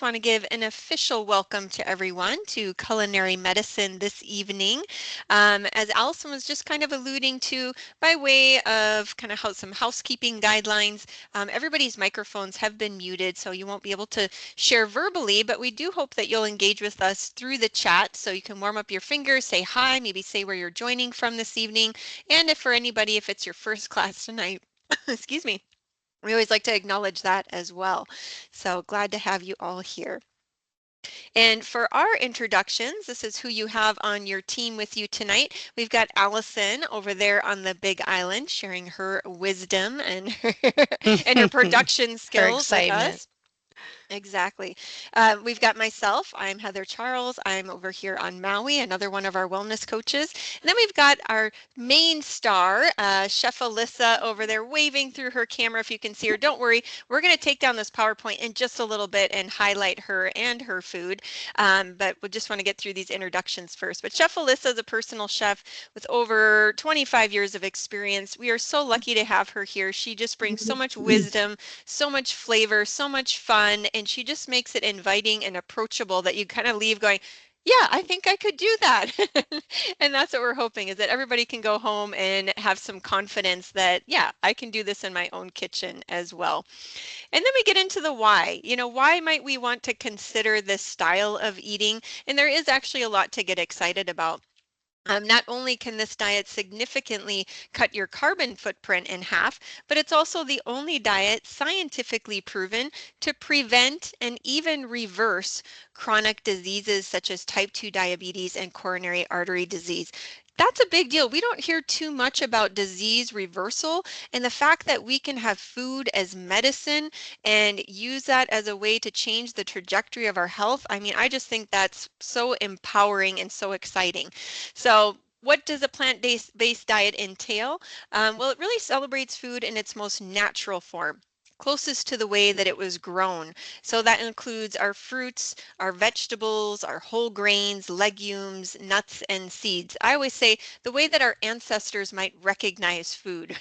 Want to give an official welcome to everyone to Culinary Medicine this evening. As Allison was just kind of alluding to, by way of kind of some housekeeping guidelines, everybody's microphones have been muted, so you won't be able to share verbally, but we do hope that you'll engage with us through the chat, so you can warm up your fingers, say hi, maybe say where you're joining from this evening, and if for anybody, if it's your first class tonight, excuse me, we always like to acknowledge that as well. So glad to have you all here. And for our introductions, this is who you have on your team with you tonight. We've got Allison over there on the Big Island sharing her wisdom and and her production Her skills with excitement. us. Exactly. We've got myself. I'm Heather Charles. I'm over here on Maui, another one of our wellness coaches. And then we've got our main star, Chef Alyssa over there waving through her camera if you can see her. Don't worry, we're going to take down this PowerPoint in just a little bit and highlight her and her food. But we just want to get through these introductions first. But Chef Alyssa is a personal chef with over 25 years of experience. We are so lucky to have her here. She just brings so much wisdom, so much flavor, so much fun, and she just makes it inviting and approachable that you kind of leave going, yeah, I think I could do that. And that's what we're hoping, is that everybody can go home and have some confidence that, yeah, I can do this in my own kitchen as well. And then we get into the why. Why might we want to consider this style of eating? And there is actually a lot to get excited about. Not only can this diet significantly cut your carbon footprint in half, but it's also the only diet scientifically proven to prevent and even reverse chronic diseases such as type 2 diabetes and coronary artery disease. That's a big deal. We don't hear too much about disease reversal, and the fact that we can have food as medicine and use that as a way to change the trajectory of our health. I mean, I just think that's so empowering and so exciting. So what does a plant-based diet entail? Well, it really celebrates food in its most natural form, closest to the way that it was grown. So that includes our fruits, our vegetables, our whole grains, legumes, nuts, and seeds. I always say the way that our ancestors might recognize food.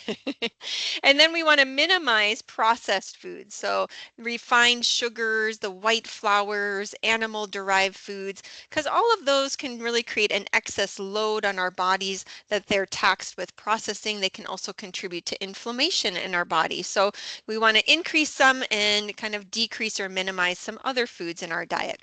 And then we want to minimize processed foods. So refined sugars, the white flours, animal-derived foods, because all of those can really create an excess load on our bodies that they're taxed with processing. They can also contribute to inflammation in our body. So we want to increase some and kind of decrease or minimize some other foods in our diet.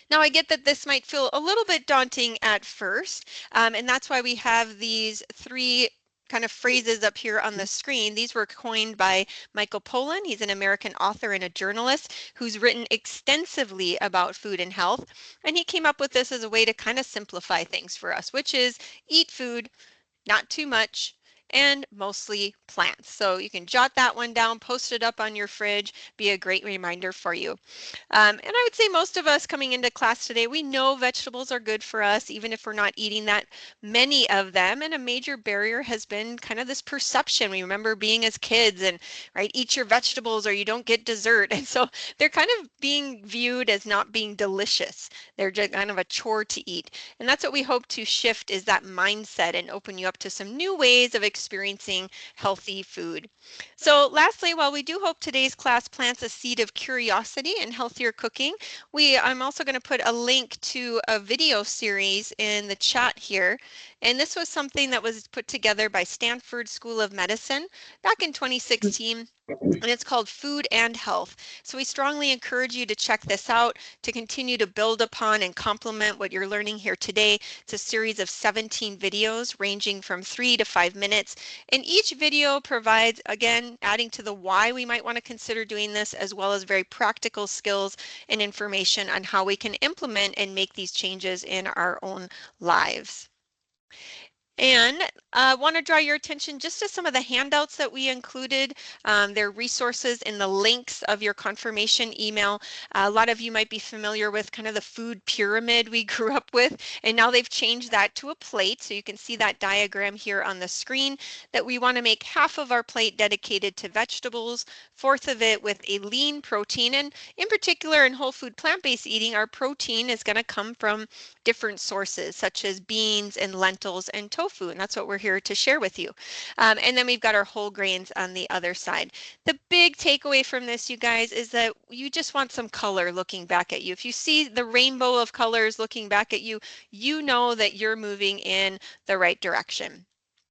Now, I get that this might feel a little bit daunting at first, and that's why we have these three kind of phrases up here on the screen. These were coined by Michael Pollan. He's an American author and a journalist who's written extensively about food and health. And he came up with this as a way to kind of simplify things for us, which is eat food, not too much, and mostly plants. So you can jot that one down, post it up on your fridge, be a great reminder for you. And I would say most of us coming into class today, we know vegetables are good for us, even if we're not eating that many of them. And a major barrier has been kind of this perception. We remember being as kids and, right, eat your vegetables or you don't get dessert. And so they're kind of being viewed as not being delicious. They're just kind of a chore to eat. And that's what we hope to shift, is that mindset and open you up to some new ways of experiencing healthy food. So lastly, while we do hope today's class plants a seed of curiosity and healthier cooking, I'm also going to put a link to a video series in the chat here. And this was something that was put together by Stanford School of Medicine back in 2016. And it's called Food and Health. So we strongly encourage you to check this out, to continue to build upon and complement what you're learning here today. It's a series of 17 videos ranging from 3 to 5 minutes. And each video provides, again, adding to the why we might want to consider doing this, as well as very practical skills and information on how we can implement and make these changes in our own lives. And I want to draw your attention just to some of the handouts that we included. They're resources in the links of your confirmation email. A lot of you might be familiar with kind of the food pyramid we grew up with, and now they've changed that to a plate. So you can see that diagram here on the screen, that we want to make half of our plate dedicated to vegetables, fourth of it with a lean protein. And in particular, in whole food plant-based eating, our protein is going to come from different sources, such as beans and lentils and tofu. tofu, and that's what we're here to share with you. And then we've got our whole grains on the other side. The big takeaway from this, you guys, is that you just want some color looking back at you. If you see the rainbow of colors looking back at you, you know that you're moving in the right direction.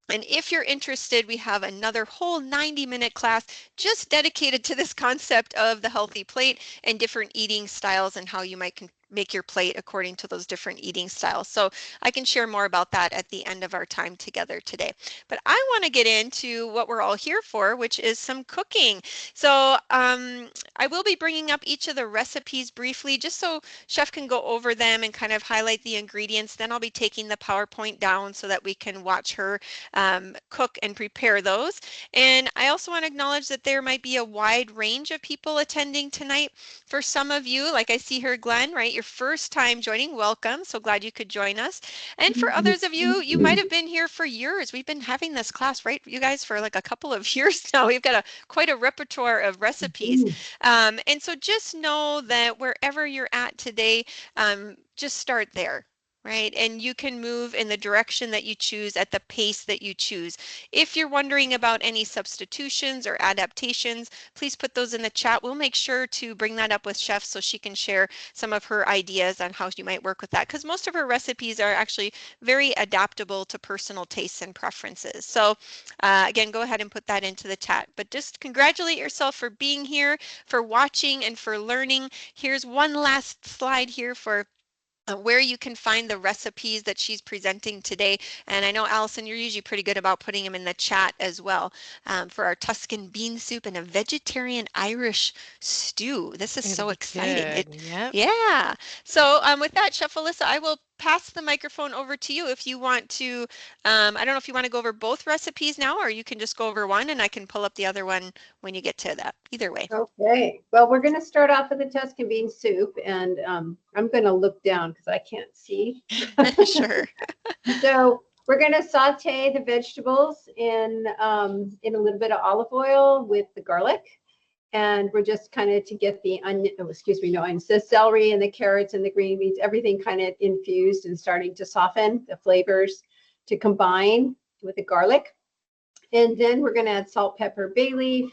And if you're interested, we have another whole 90-minute class just dedicated to this concept of the healthy plate and different eating styles and how you might make your plate according to those different eating styles. So I can share more about that at the end of our time together today. But I want to get into what we're all here for, which is some cooking. So I will be bringing up each of the recipes briefly, just so Chef can go over them and kind of highlight the ingredients. Then I'll be taking the PowerPoint down so that we can watch her cook and prepare those. And I also want to acknowledge that there might be a wide range of people attending tonight. For some of you, like I see here, Glenn, right, your first time joining, welcome. So glad you could join us. And for others of you, you might have been here for years. We've been having this class, right, you guys, for like a couple of years now. We've got quite a repertoire of recipes. And so just know that wherever you're at today, just start there. Right? And you can move in the direction that you choose at the pace that you choose. If you're wondering about any substitutions or adaptations, please put those in the chat. We'll make sure to bring that up with Chef so she can share some of her ideas on how you might work with that, because most of her recipes are actually very adaptable to personal tastes and preferences. So again, go ahead and put that into the chat. But just congratulate yourself for being here, for watching, and for learning. Here's one last slide here for where you can find the recipes that she's presenting today. And I know, Allison, you're usually pretty good about putting them in the chat as well, for our Tuscan bean soup and a vegetarian Irish stew. This is so exciting. Yep. Yeah. So with that, Chef Alyssa, I will pass the microphone over to you if you want to. I don't know if you want to go over both recipes now, or you can just go over one and I can pull up the other one when you get to that. Either way. Okay, well, we're going to start off with the Tuscan bean soup, and I'm going to look down because I can't see. Sure. So we're going to saute the vegetables in a little bit of olive oil with the garlic, and we're just kind of to get the onion, oh, excuse me, no onions, the celery and the carrots and the green beans, everything kind of infused and starting to soften the flavors to combine with the garlic. And then we're going to add salt, pepper, bay leaf.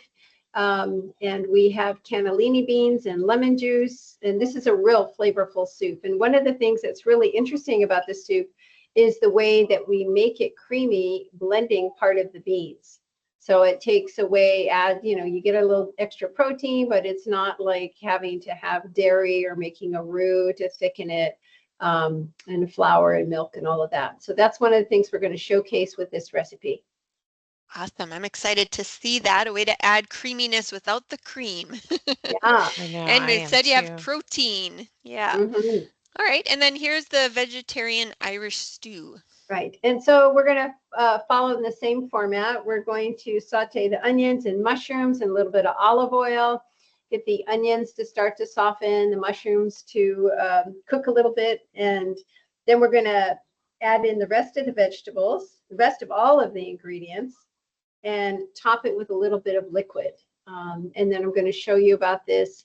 And we have cannellini beans and lemon juice, and this is a real flavorful soup. And one of the things that's really interesting about this soup is the way that we make it creamy, blending part of the beans. So it takes away, you get a little extra protein, but it's not like having to have dairy or making a roux to thicken it, and flour and milk and all of that. So that's one of the things we're going to showcase with this recipe. Awesome. I'm excited to see that, a way to add creaminess without the cream. Yeah. I know. And I instead you am have too. protein. Yeah. Mm-hmm. All right. And then here's the vegetarian Irish stew. Right. And so we're going to follow in the same format. We're going to saute the onions and mushrooms and a little bit of olive oil, get the onions to start to soften, the mushrooms to cook a little bit. And then we're going to add in the rest of the vegetables, the rest of all of the ingredients, and top it with a little bit of liquid. And then I'm going to show you about this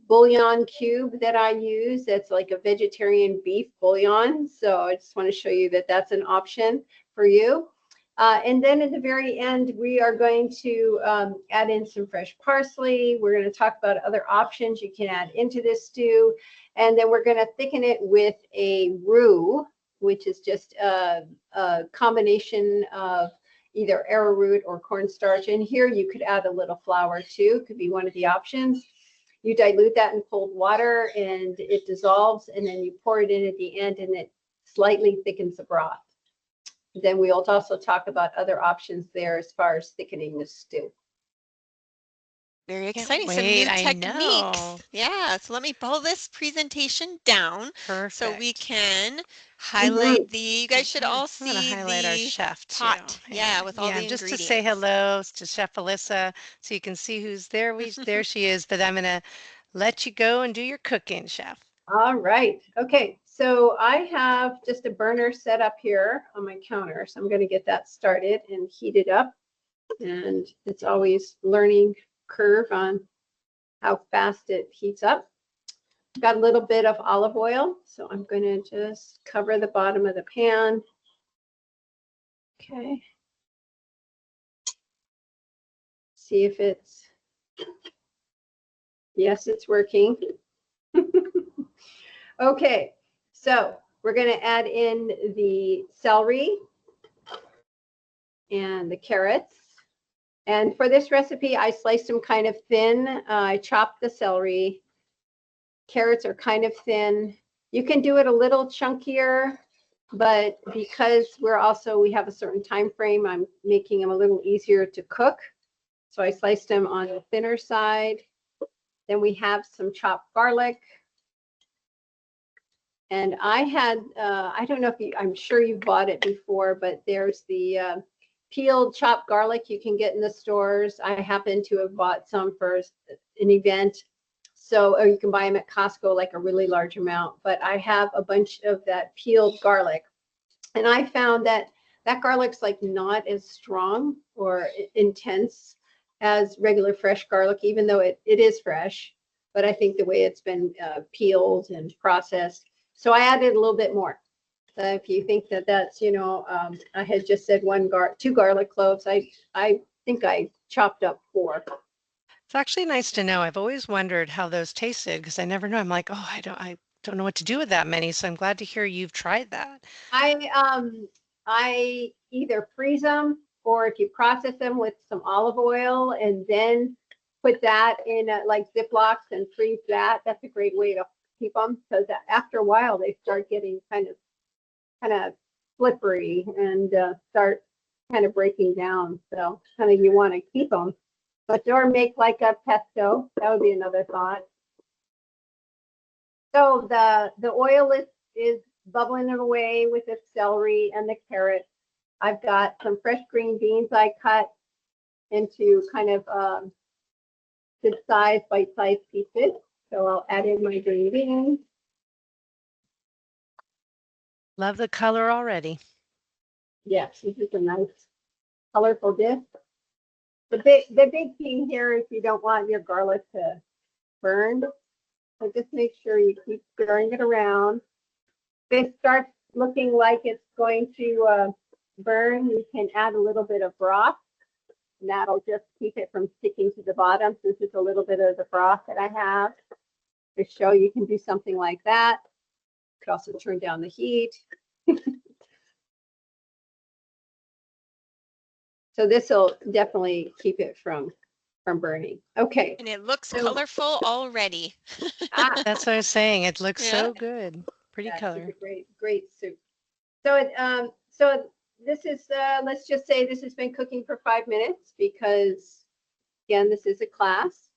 bouillon cube that I use. That's like a vegetarian beef bouillon. So I just want to show you that that's an option for you. And then at the very end, we are going to add in some fresh parsley. We're going to talk about other options you can add into this stew. And then we're going to thicken it with a roux, which is just a combination of either arrowroot or cornstarch. And here you could add a little flour too, could be one of the options. You dilute that in cold water and it dissolves, and then you pour it in at the end and it slightly thickens the broth. Then we'll also talk about other options there as far as thickening the stew. Very exciting. Some Wait, new I techniques. know. Yeah. So let me pull this presentation down so we Perfect. can highlight the, you guys should all I'm going to see highlight our the chef too. pot. Yeah, with all the Just to ingredients. say hello to Chef Alyssa so you can see who's there. There she is, but I'm going to let you go and do your cooking, Chef. All right. Okay. So I have just a burner set up here on my counter. So I'm going to get that started and heat it up. And it's always learning curve on how fast it heats up. Got a little bit of olive oil. So I'm going to just cover the bottom of the pan Okay. See if it's, yes, it's working. Okay, so we're going to add in the celery and the carrots. And for this recipe, I sliced them kind of thin. I chopped the celery. Carrots are kind of thin. You can do it a little chunkier, but because we have a certain time frame, I'm making them a little easier to cook. So I sliced them on the thinner side. Then we have some chopped garlic. And I had, I don't know if you, I'm sure you've bought it before, but there's the peeled chopped garlic you can get in the stores. I happen to have bought some for an event. So, or you can buy them at Costco, like a really large amount. But I have a bunch of that peeled garlic. And I found that that garlic's like not as strong or intense as regular fresh garlic, even though it is fresh. But I think the way it's been peeled and processed. So I added a little bit more. So if you think that that's, I had just said two garlic cloves. I think I chopped up 4. It's actually nice to know. I've always wondered how those tasted because I never know. I'm like, oh, I don't know what to do with that many. So I'm glad to hear you've tried that. I either freeze them, or if you process them with some olive oil and then put that in like Ziplocs and freeze that. That's a great way to keep them, because after a while they start getting kind of slippery and start kind of breaking down. So kind of you want to keep them, but or make like a pesto. That would be another thought. So the oil is bubbling away with the celery and the carrot. I've got some fresh green beans I cut into kind of good size, bite-sized pieces. So I'll add in my green beans. Love the color already. Yes, this is a nice colorful dish. The big thing here is you don't want your garlic to burn. So just make sure you keep stirring it around. If it starts looking like it's going to burn, you can add a little bit of broth, and that'll just keep it from sticking to the bottom, since it's a little bit of the broth that I have. To show you can do something like that. You could also turn down the heat. So this will definitely keep it from burning. Okay. And it looks So, colorful already. That's what I was saying. It looks Yeah. so good. Pretty yeah, color. it's a great soup. So this is let's just say this has been cooking for 5 minutes, because again, this is a class.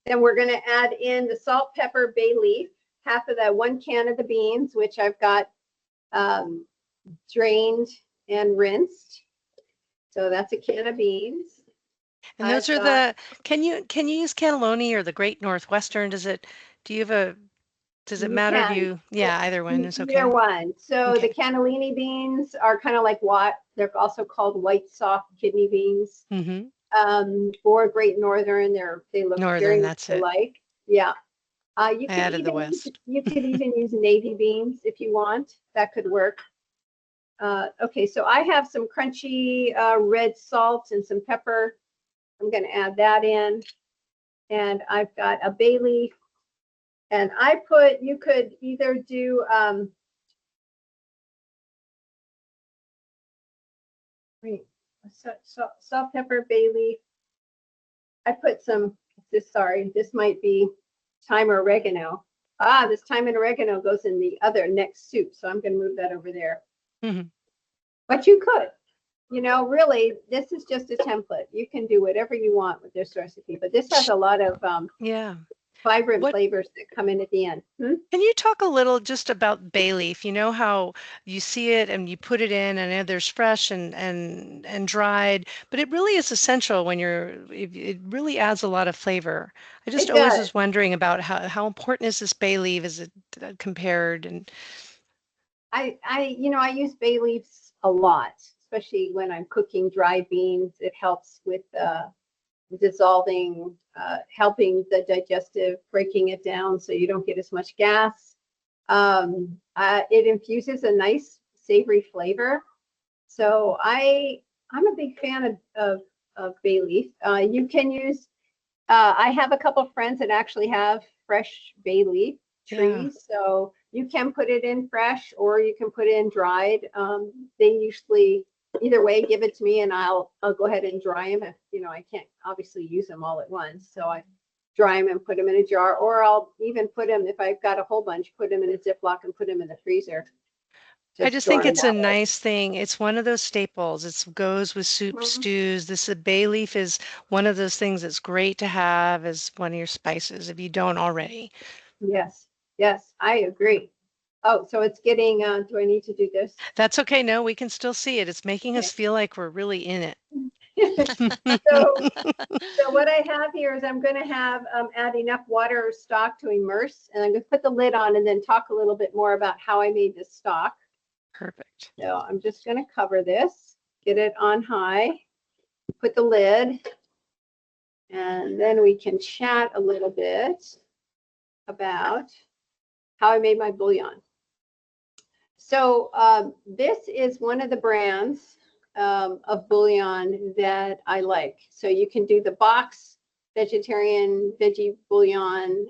Then we're going to add in the salt, pepper, bay leaf, half of that 1 can of the beans, which I've got drained and rinsed. So that's a can of beans. And those are the, can you use cannelloni or the Great Northwestern? Does it You matter to can. you? Yeah, either one is Either okay. one. So the Okay. cannellini beans are kind of like what they're also called white soft kidney beans. Mm-hmm. Or Great Northern. They look very Northern, much that's it. alike. Yeah. I added the West. You could even use navy beans if you want. That could work. Okay, so I have some crunchy red salt and some pepper. I'm going to add that in. And I've got a bay leaf. And you could either do, salt, pepper, bay leaf. I put this might be thyme or oregano. This thyme and oregano goes in the other next soup. So I'm going to move that over there. Mm-hmm. But you could, really, this is just a template. You can do whatever you want with this recipe, but this has a lot of Yeah. vibrant What flavors that come in at the end. can you talk a little just about bay leaf? You know how you see it and you put it in, and there's fresh and dried, but it really is essential when it really adds a lot of flavor. I just It always does. was wondering about how important is this bay leaf? Is it compared and I use bay leaves a lot, especially when I'm cooking dry beans. It helps with dissolving, helping the digestive, breaking it down so you don't get as much gas. It infuses a nice savory flavor. So I'm a big fan of bay leaf. You can use, I have a couple friends that actually have fresh bay leaf trees. So you can put it in fresh or you can put it in dried. They usually, either way, give it to me and I'll go ahead and dry them if, I can't obviously use them all at once. So I dry them and put them in a jar, or I'll even put them, if I've got a whole bunch, put them in a Ziploc and put them in the freezer. I just Store think them it's a that way. nice thing. It's one of those staples. It goes with soup, Mhm. stews. This bay leaf is one of those things that's great to have as one of your spices if you don't already. Yes, yes, I agree. Oh, so it's getting, do I need to do this? That's okay. No, we can still see it. It's making us Okay. feel like we're really in it. So, so what I have here is I'm going to have add enough water or stock to immerse, and I'm going to put the lid on and then talk a little bit more about how I made this stock. Perfect. So I'm just going to cover this, get it on high, put the lid, and then we can chat a little bit about how I made my bouillon. So this is one of the brands of bouillon that I like. So you can do the box vegetarian veggie bouillon.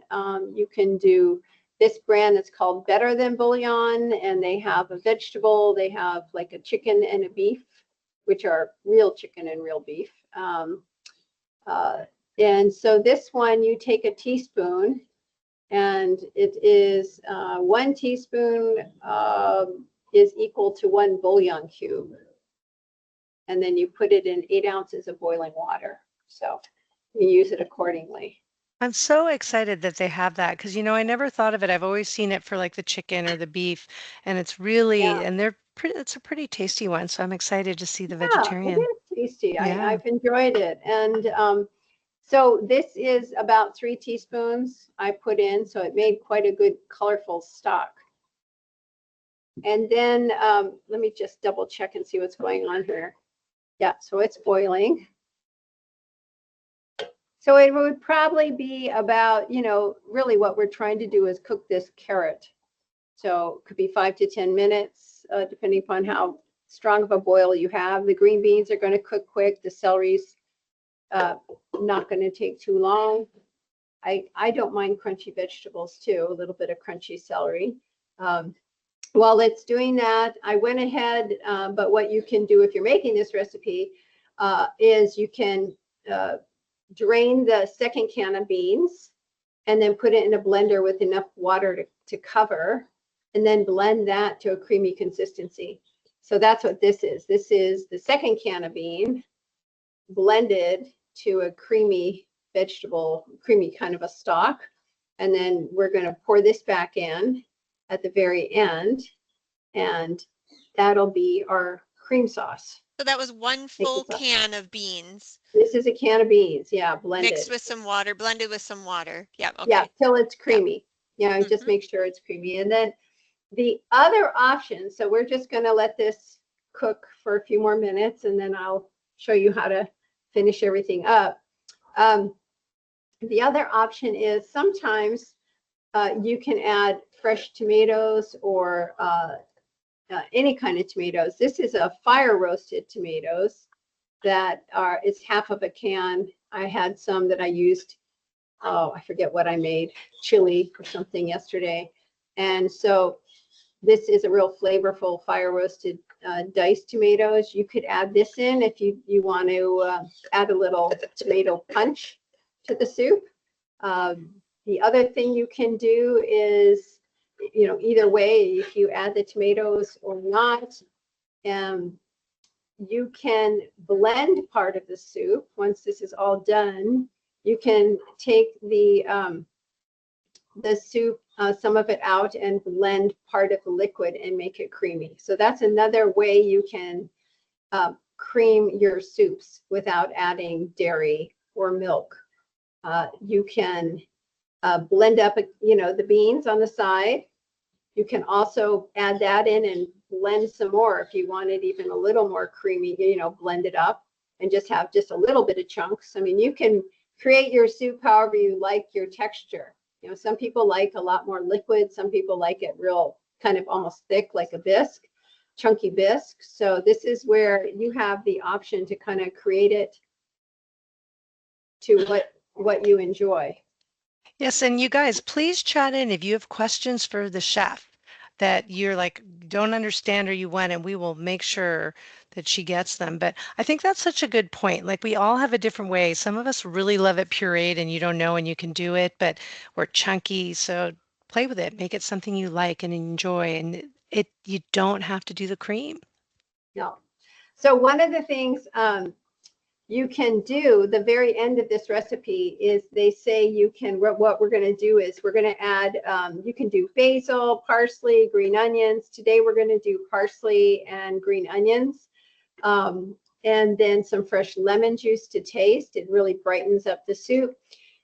You can do this brand that's called Better Than Bouillon, and they have a vegetable. They have like a chicken and a beef, which are real chicken and real beef. And so this one, you take a teaspoon, and it is 1 teaspoon is equal to 1 bouillon cube. And then you put it in 8 ounces of boiling water. So you use it accordingly. I'm so excited that they have that because, I never thought of it. I've always seen it for like the chicken or the beef, and it's really, Yeah, and it's a pretty tasty one. So I'm excited to see the yeah, it vegetarian. is tasty. Yeah. I've enjoyed it. And so this is about 3 teaspoons I put in. So it made quite a good colorful stock. And then let me just double check and see what's going on here. Yeah, so it's boiling. So it would probably be about, really what we're trying to do is cook this carrot. So it could be 5 to 10 minutes, depending upon how strong of a boil you have. The green beans are going to cook quick. The celery's not going to take too long. I don't mind crunchy vegetables too, a little bit of crunchy celery. While it's doing that, I went ahead, but what you can do if you're making this recipe is you can drain the second can of beans and then put it in a blender with enough water to cover, and then blend that to a creamy consistency. So that's what this is. This is the second can of bean blended to a creamy vegetable, creamy kind of a stock. And then we're going to pour this back in at the very end, and that'll be our cream sauce. So that was 1 full can of beans This is a can of beans, yeah, blended. mixed with some water, blended with some water. Yeah, okay. Yeah, till it's Yeah. creamy. Yeah, just make sure it's creamy. And then the other option, so we're just going to let this cook for a few more minutes, and then I'll show you how to finish everything up. The other option is sometimes you can add fresh tomatoes or any kind of tomatoes. This is a fire roasted tomatoes that it's half of a can. I had some that I used, I forget what I made, chili or something yesterday. And so this is a real flavorful fire roasted diced tomatoes. You could add this in if you want to add a little tomato punch to the soup. The other thing you can do is, either way, if you add the tomatoes or not, you can blend part of the soup. Once this is all done, you can take the soup, some of it out, and blend part of the liquid and make it creamy. So that's another way you can cream your soups without adding dairy or milk. You can blend up, the beans on the side. You can also add that in and blend some more if you want it even a little more creamy, blend it up and just have just a little bit of chunks. I mean, you can create your soup however you like your texture. Some people like a lot more liquid. Some people like it real kind of almost thick like a bisque. chunky bisque. So this is where you have the option to kind of create it to what you enjoy. Yes, and you guys, please chat in if you have questions for the chef that you're like don't understand or you want, and we will make sure that she gets them. But I think that's such a good point. Like we all have a different way. Some of us really love it pureed and you don't know and you can do it, but we're chunky, so play with it. Make it something you like and enjoy, and it you don't have to do the cream. No. So one of the things you can do, the very end of this recipe is they say you can, what we're going to do is we're going to add, you can do basil, parsley, green onions. Today we're going to do parsley and green onions. And then some fresh lemon juice to taste. It really brightens up the soup.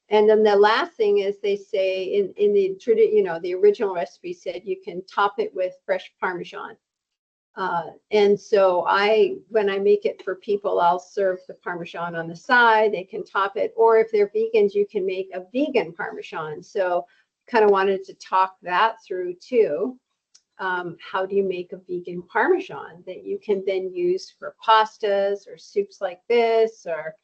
And then the last thing is they say in the, you know, the original recipe said you can top it with fresh Parmesan. And so when I make it for people, I'll serve the Parmesan on the side. They can top it, or if they're vegans, you can make a vegan Parmesan. So kind of wanted to talk that through too. How do you make a vegan Parmesan that you can then use for pastas or soups like this, or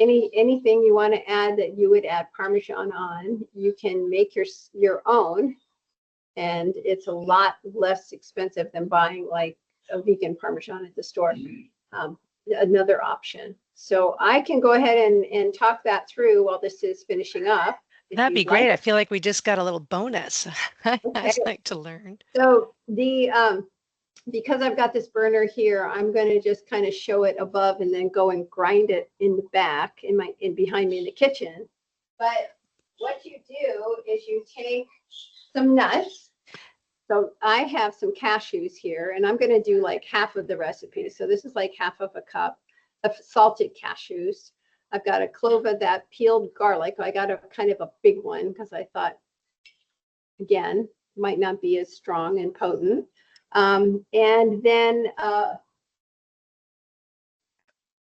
anything you want to add that you would add Parmesan on? You can make your own, and it's a lot less expensive than buying like a vegan Parmesan at the store. Another option. So I can go ahead and talk that through while this is finishing up. That'd be great. I feel like we just got a little bonus. I like to learn. So because I've got this burner here, I'm going to just kind of show it above and then go and grind it in the back in behind me in the kitchen. But what you do is you take some nuts. So I have some cashews here, and I'm going to do like half of the recipe. So this is like half of a cup of salted cashews. I've got a clove of that peeled garlic. I got a kind of a big one because I thought, again, might not be as strong and potent. And then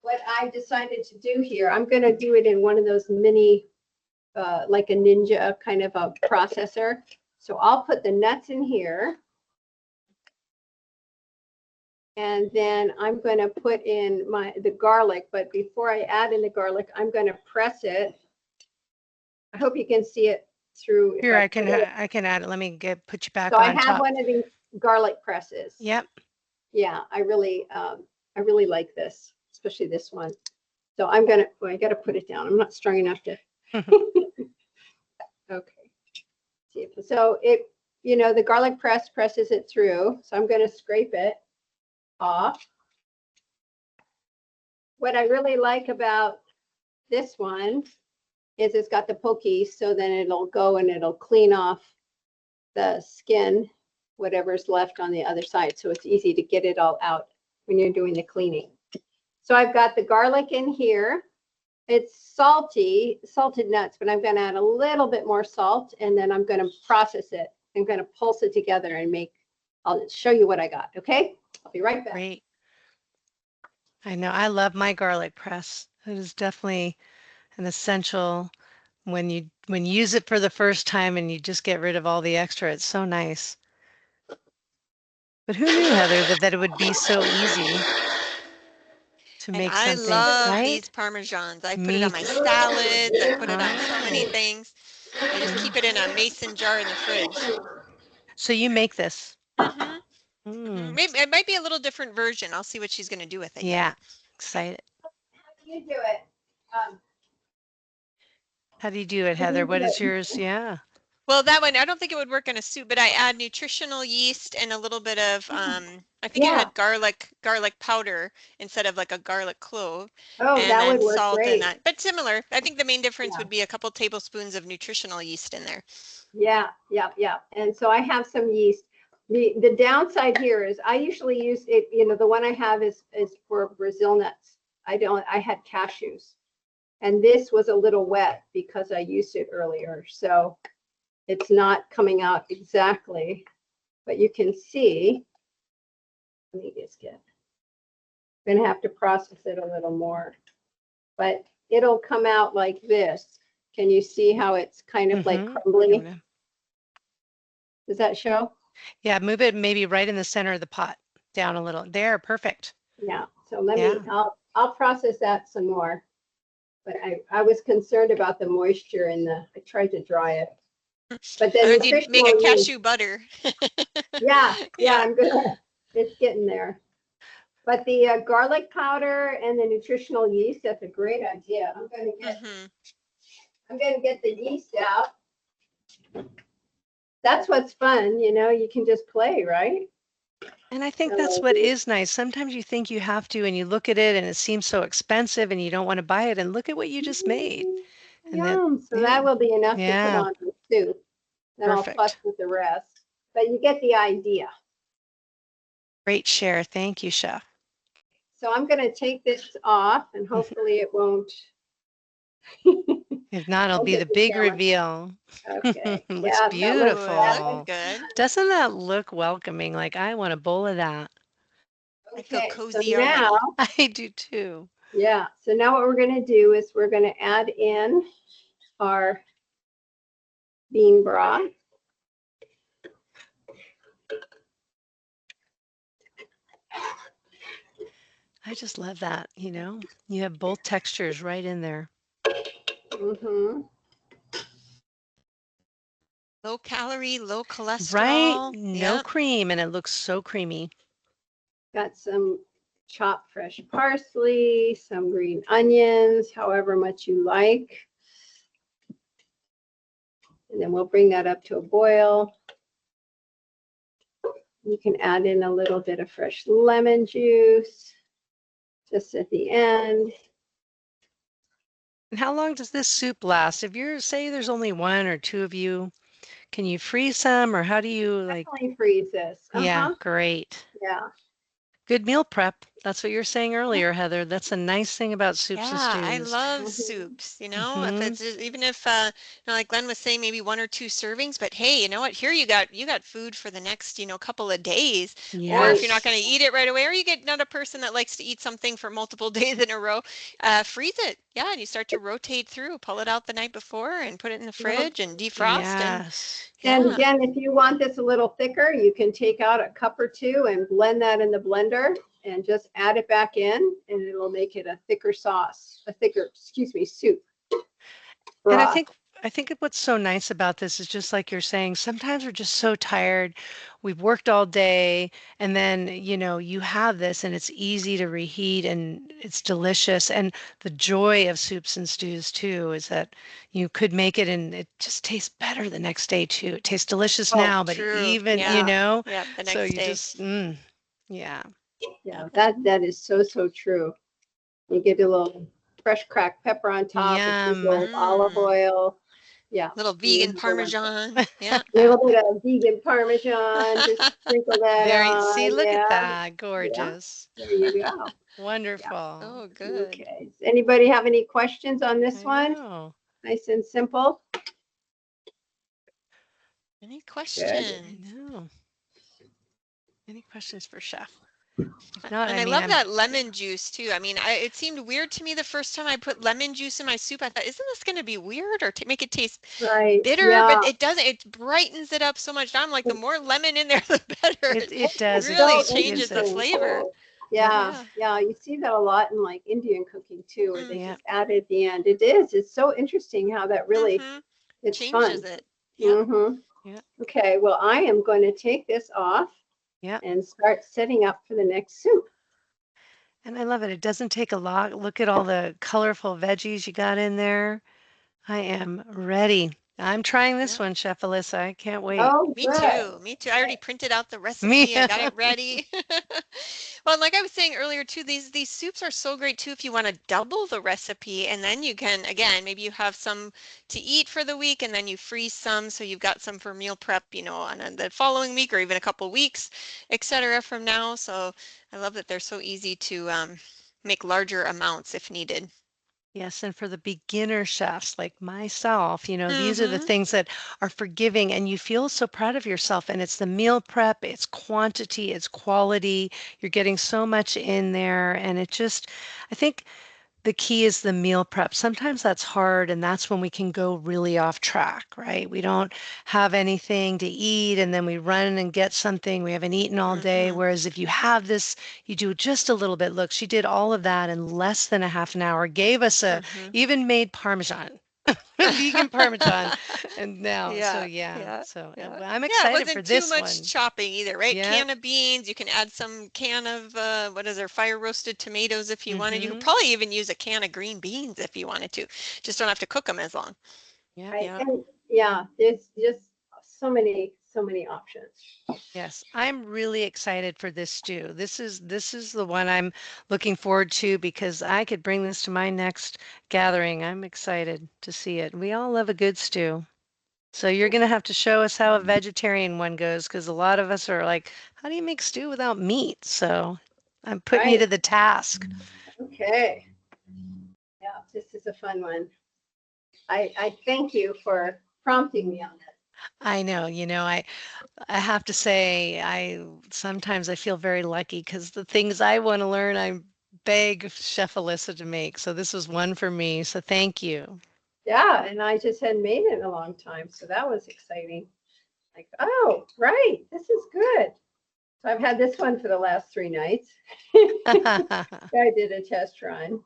what I decided to do here, I'm going to do it in one of those mini, like a Ninja kind of a processor. So I'll put the nuts in here. And then I'm going to put in the garlic. But before I add in the garlic, I'm going to press it. I hope you can see it through. Here, I can add it. Let me put you back so on I have top. one of these garlic presses. Yep. Yeah, I really like this, especially this one. So I got to put it down. I'm not strong enough to. Okay. So the garlic press presses it through. So I'm going to scrape it off. What I really like about this one is it's got the pokey, so then it'll go and it'll clean off the skin, whatever's left on the other side. So it's easy to get it all out when you're doing the cleaning. So I've got the garlic in here. It's salted nuts, but I'm going to add a little bit more salt, and then I'm going to process it. I'm going to pulse it together and I'll show you what I got. Okay, I'll be right back. Great. I know. I love my garlic press. It is definitely an essential when you use it for the first time and you just get rid of all the extra. It's so nice. But who knew, Heather, that it would be so easy to And make I something, love right? these Parmesans. I put it Me on my salads. I put it on so many Oh. things. I just keep it in a mason jar in the fridge. So you make this? Mm-hmm. Maybe it might be a little different version. I'll see what she's going to do with it. Yeah, excited. How do you do it? How do you do it, Heather? What is yours? Yeah. Well, that one, I don't think it would work in a soup, but I add nutritional yeast and a little bit of, I think it had garlic powder instead of like a garlic clove. Oh, and that then would work salt great. and that. But similar. I think the main difference Yeah. would be a couple tablespoons of nutritional yeast in there. Yeah. And so I have some yeast. The downside here is I usually use it, the one I have is for Brazil nuts. I had cashews. And this was a little wet because I used it earlier. So it's not coming out exactly, but you can see, let me just I'm going to have to process it a little more, but it'll come out like this. Can you see how it's kind of like crumbly? Does that show? Yeah, move it maybe right in the center of the pot. down a little. There, perfect. Yeah, so let Yeah. me, I'll process that some more. But I was concerned about the moisture in I tried to dry it. But I the heard you'd make a nutritional yeast, cashew butter. yeah, Yeah. I'm gonna, it's getting there. But the garlic powder and the nutritional yeast, that's a great idea. I'm gonna get the yeast out. That's what's fun, you can just play, right? And I think that's So, what is nice. Sometimes you think you have to, and you look at it and it seems so expensive and you don't want to buy it. And look at what you just made. And that, yum. So yeah, that will be enough to put yeah, on the soup. Then I'll fuss perfect. with the rest. But you get the idea. Great share. Thank you, Chef. So I'm going to take this off and hopefully it won't, If not, it'll won't be hit the the big camera. reveal. Okay. Looks Yeah, that looks Ooh, good. beautiful. good. Doesn't that look welcoming? Like I want a bowl of that. I feel Okay. So cozy now, already. I do too. yeah. So now what we're going to do is we're going to add in our bean broth. I just love that, you know. You have both textures right in there. Mm-hmm. Low calorie, low Right? cholesterol. No Yep. cream, and it looks so creamy. Got some chopped fresh parsley, some green onions, however much you like. And then we'll bring that up to a boil. You can add in a little bit of fresh lemon juice just at the end. And how long does this soup last? If you're, say there's only one or two of you, can you freeze some or how do you like, Definitely freeze this. yeah, Uh-huh. great. Yeah. Good meal prep. That's what you were saying earlier, Heather. That's a nice thing about soups and Yeah, I stews. love Mm-hmm. soups, if Hmm. it's even if like Glenn was saying, maybe one or two servings, but hey, you know what? Here you got food for the next, couple of days. Or if Right. you're not Yes. going to eat it right away, or you get not a person that likes to eat something for multiple days in a row, freeze it. Yeah, and you start to rotate through, pull it out the night before and put it in the Yep. fridge and defrost and Yes. And yeah. again, if you want this a little thicker, you can take out a cup or two and blend that in the blender and just add it back in and it'll make it a thicker sauce, soup And broth. I think what's so nice about this is just like you're saying, sometimes we're just so tired. We've worked all day and then, you have this and it's easy to reheat and it's delicious. And the joy of soups and stews too is that you could make it and it just tastes better the next day too. It tastes delicious Oh, now, but True. even, Yeah. yeah. Yep, the so next you day. just, yeah. Yeah, that is so, so true. You get a little fresh cracked pepper on top, a drizzle Yum. of olive Mm, oil. Yeah, little vegan beautiful one. parmesan. Yeah. A little bit of vegan parmesan, just sprinkle that Very, see, on. look at Yeah, that. yeah, Gorgeous. there you go. Yeah. Wonderful. So good. Okay. Does anybody have any questions on this I one? know. Nice and simple. Any Good. I questions? know. Any questions for Chef? If not, And I I mean, love I'm, that lemon juice too. I mean, it seemed weird to me the first time I put lemon juice in my soup. I thought, isn't this going to be weird or make it taste Right. bitter? Yeah. But it doesn't. It brightens it up so much. Now I'm like, the more lemon in there, the better. it It does. It really So just changes gives the it. interesting. flavor. Yep. Yeah. Yeah. Yeah. You see that a lot in like Indian cooking too, where they Mm, Yep. just add at the end. It is. It's so interesting how that really, mm-hmm. it's Changes fun. it. Yep. Mm-hmm. Yep. Okay. Well, I am going to take this off Yep. and start setting up for the next soup. And I love it. It doesn't take a lot. Look at all the colorful veggies you got in there. I am ready. I'm trying this Yep. one, Chef Alyssa. I can't wait. Oh, Me good. too. Me too. I already printed out the Me. recipe. I got it ready. Well, and like I was saying earlier too, these soups are so great too if you want to double the recipe and then you can again, maybe you have some to eat for the week and then you freeze some so you've got some for meal prep, on the following week or even a couple weeks, etc. from now. So I love that they're so easy to make larger amounts if needed. Yes, and for the beginner chefs like myself, these are the Mm-hmm. things that are forgiving and you feel so proud of yourself. And it's the meal prep, it's quantity, it's quality. You're getting so much in there. And I think the key is the meal prep. Sometimes that's hard, and that's when we can go really off track, right? We don't have anything to eat, and then we run and get something we haven't eaten all day. Mhm. Whereas if you have this, you do just a little bit. Look, she did all of that in less than a half an hour, gave us Mhm. even made Parmesan, vegan Parmesan, and now, so Yeah, yeah, yeah, so yeah. I'm Yeah, it excited for wasn't too this much one. chopping either, right? Yeah. Can of beans, you can add some can of what is there, fire roasted tomatoes if you wanted. You could Mm-hmm. probably even use a can of green beans if you wanted to. Just don't have to cook them as long. Yeah. Right. Yeah. And yeah, there's just so many options. Yes, I'm really excited for this stew. This is the one I'm looking forward to because I could bring this to my next gathering. I'm excited to see it. We all love a good stew. So you're going to have to show us how a vegetarian one goes because a lot of us are like, how do you make stew without meat? So I'm putting you Right. to the task. Okay. Yeah, this is a fun one. I thank you for prompting me on this. I know, I have to say, I sometimes I feel very lucky because the things I want to learn, I beg Chef Alyssa to make. So this was one for me. So thank you. Yeah, and I just hadn't made it in a long time, so that was exciting. Like, oh, right, this is good. So I've had this one for the last 3 nights. I did a test run.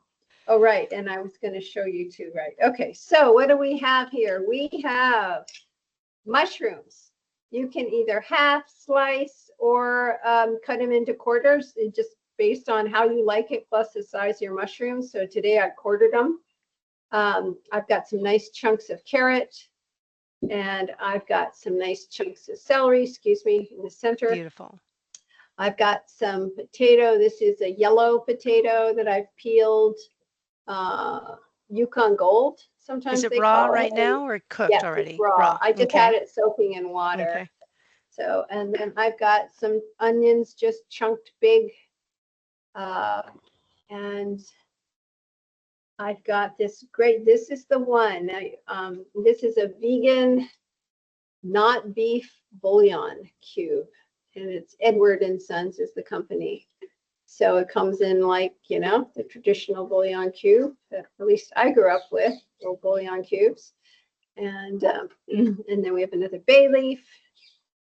Oh, right, and I was going to show you too, right? Okay, so what do we have here? We have mushrooms. You can either half slice or cut them into quarters, just based on how you like it, plus the size of your mushrooms. So today I quartered them. I've got some nice chunks of carrot, and I've got some nice chunks of celery, excuse me, in the center. Beautiful. I've got some potato. This is a yellow potato that I've peeled. Yukon Gold, Is sometimes it they raw call right it. now or cooked Yes, it's already? raw. Raw. I just had Okay. it soaking in water. Okay. So, and then I've got some onions just chunked big. Uh, and I've got this great, this is the one. This is a vegan, not beef bouillon cube. And it's Edward and Sons is the company. So it comes in like, the traditional bouillon cube that at least I grew up with, little bouillon cubes. And and then we have another bay leaf.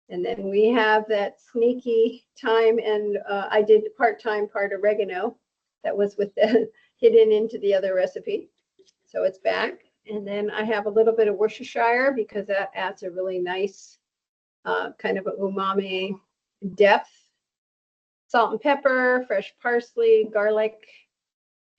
And then we have that sneaky thyme, and I did part-time, part oregano that was with the hidden into the other recipe. So it's back. And then I have a little bit of Worcestershire because that adds a really nice kind of a umami depth. Salt and pepper, fresh parsley, garlic,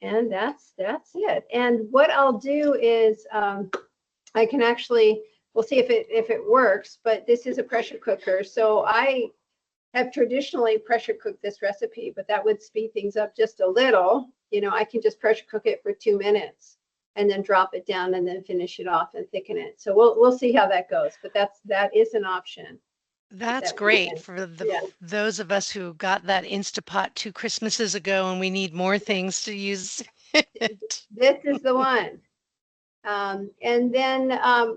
and that's it. And what I'll do is I can actually, we'll see if it works, but this is a pressure cooker. So I have traditionally pressure cooked this recipe, but that would speed things up just a little. I can just pressure cook it for 2 minutes and then drop it down and then finish it off and thicken it. So we'll see how that goes, but that is an option That's that we great can. for Yeah, those of us who got that Instapot 2 Christmases ago and we need more things to use it. this is the one. And then,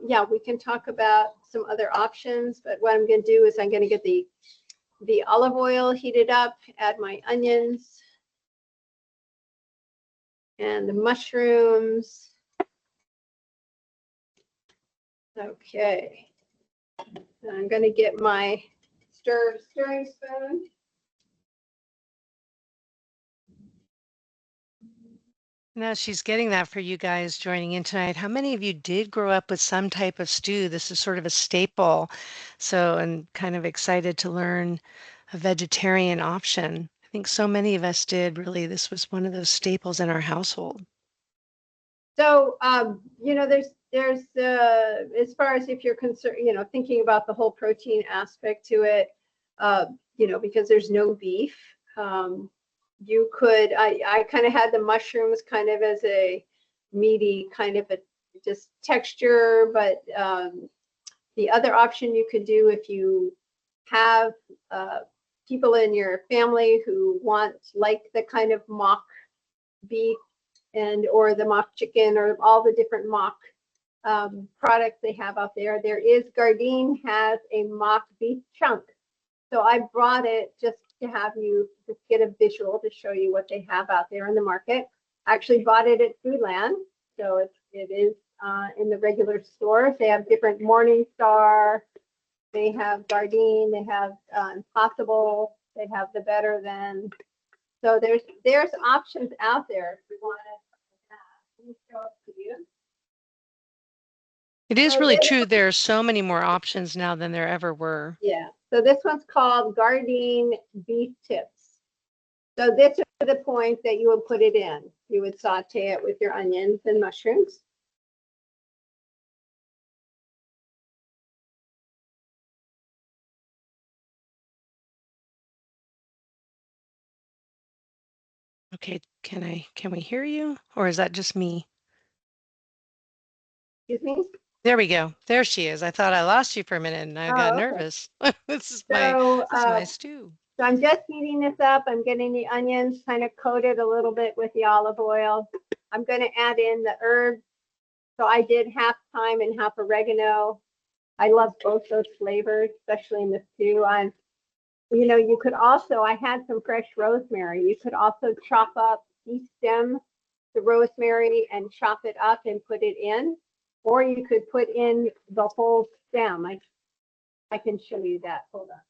yeah, we can talk about some other options, but what I'm going to do is I'm going to get the olive oil heated up, add my onions and the mushrooms. Okay. And I'm going to get my stirring spoon. Now she's getting that for you guys joining in tonight. How many of you did grow up with some type of stew? This is sort of a staple. So, and kind of excited to learn a vegetarian option. I think so many of us did really. This was one of those staples in our household. So, there's as far as if you're concerned, thinking about the whole protein aspect to it, because there's no beef, you could, I kind of had the mushrooms kind of as a meaty kind of a just texture, but the other option you could do if you have people in your family who want like the kind of mock beef and or the mock chicken or all the different mock products they have out there. There is Gardein has a mock beef chunk. So I brought it just to have you just get a visual to show you what they have out there in the market. Actually bought it at Foodland, so it is in the regular stores. They have different Morning Star, they have Gardein, they have Impossible, they have the Better Than. So there's options out there if you want to. Let me show it to you. It is So really this, true. There are so many more options now than there ever were. yeah. So this one's called Gardein Beef Tips. So this is the point that you would put it in. You would saute it with your onions and mushrooms. Okay, can we hear you? Or is that just me? Excuse me? There we go. There she is. I thought I lost you for a minute and I got Oh, okay. nervous. This is So, my stew. so I'm just heating this up. I'm getting the onions kind of coated a little bit with the olive oil. I'm going to add in the herbs. So I did half thyme and half oregano. I love both those flavors, especially in the stew. You could also, I had some fresh rosemary. You could also chop up, de-stem the rosemary and chop it up and put it in, or you could put in the whole stem. I can show you that. Hold on.